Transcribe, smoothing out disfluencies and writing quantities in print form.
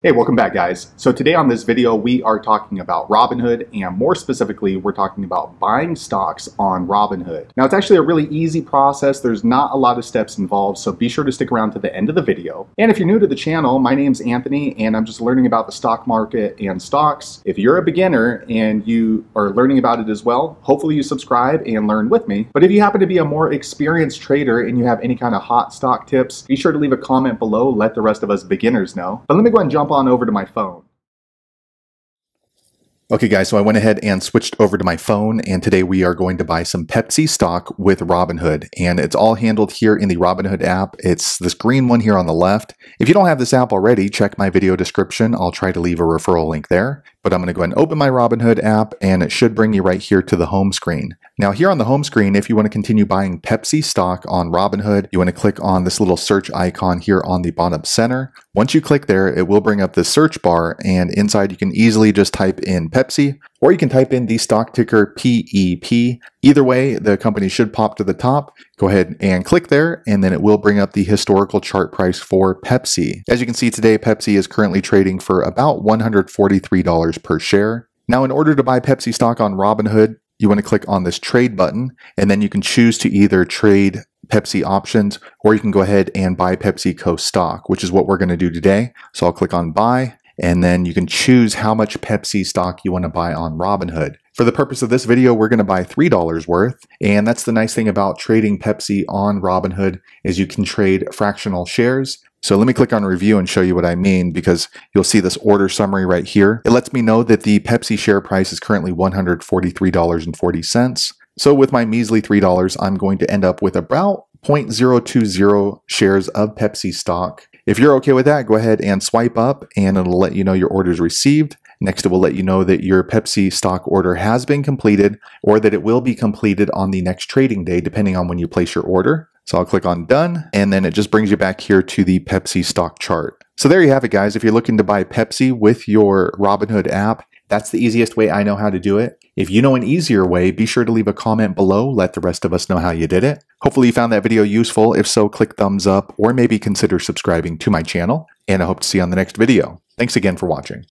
Hey, welcome back guys. So today on this video, we are talking about Robinhood, and more specifically, we're talking about buying stocks on Robinhood. Now, it's actually a really easy process. There's not a lot of steps involved, so be sure to stick around to the end of the video. And if you're new to the channel, my name's Anthony, and I'm just learning about the stock market and stocks. If you're a beginner and you are learning about it as well, hopefully you subscribe and learn with me. But if you happen to be a more experienced trader and you have any kind of hot stock tips, be sure to leave a comment below, let the rest of us beginners know. But let me go ahead and jump on over to my phone. Okay guys, so I went ahead and switched over to my phone, and today we are going to buy some Pepsi stock with Robinhood, and it's all handled here in the Robinhood app. It's this green one here on the left. If you don't have this app already, check my video description. I'll try to leave a referral link there, but I'm going to go ahead and open my Robinhood app, and it should bring you right here to the home screen. Now here on the home screen, if you want to continue buying Pepsi stock on Robinhood, you want to click on this little search icon here on the bottom center. Once you click there, it will bring up the search bar, and inside you can easily just type in Pepsi, or you can type in the stock ticker PEP. Either way, the company should pop to the top. Go ahead and click there, and then it will bring up the historical chart price for Pepsi. As you can see today, Pepsi is currently trading for about $143 per share. Now, in order to buy Pepsi stock on Robinhood, you want to click on this trade button, and then you can choose to either trade Pepsi options, or you can go ahead and buy PepsiCo stock, which is what we're going to do today. So I'll click on buy, and then you can choose how much Pepsi stock you want to buy on Robinhood. For the purpose of this video, we're going to buy $3 worth, and that's the nice thing about trading Pepsi on Robinhood is you can trade fractional shares. So let me click on review and show you what I mean, because you'll see this order summary right here. It lets me know that the Pepsi share price is currently $143.40. So with my measly $3, I'm going to end up with about 0.020 shares of Pepsi stock. If you're okay with that, go ahead and swipe up, and it'll let you know your order is received. Next, it will let you know that your Pepsi stock order has been completed, or that it will be completed on the next trading day, depending on when you place your order. So I'll click on done, and then it just brings you back here to the Pepsi stock chart. So there you have it, guys. If you're looking to buy Pepsi with your Robinhood app, that's the easiest way I know how to do it. If you know an easier way, be sure to leave a comment below. Let the rest of us know how you did it. Hopefully you found that video useful. If so, click thumbs up, or maybe consider subscribing to my channel. And I hope to see you on the next video. Thanks again for watching.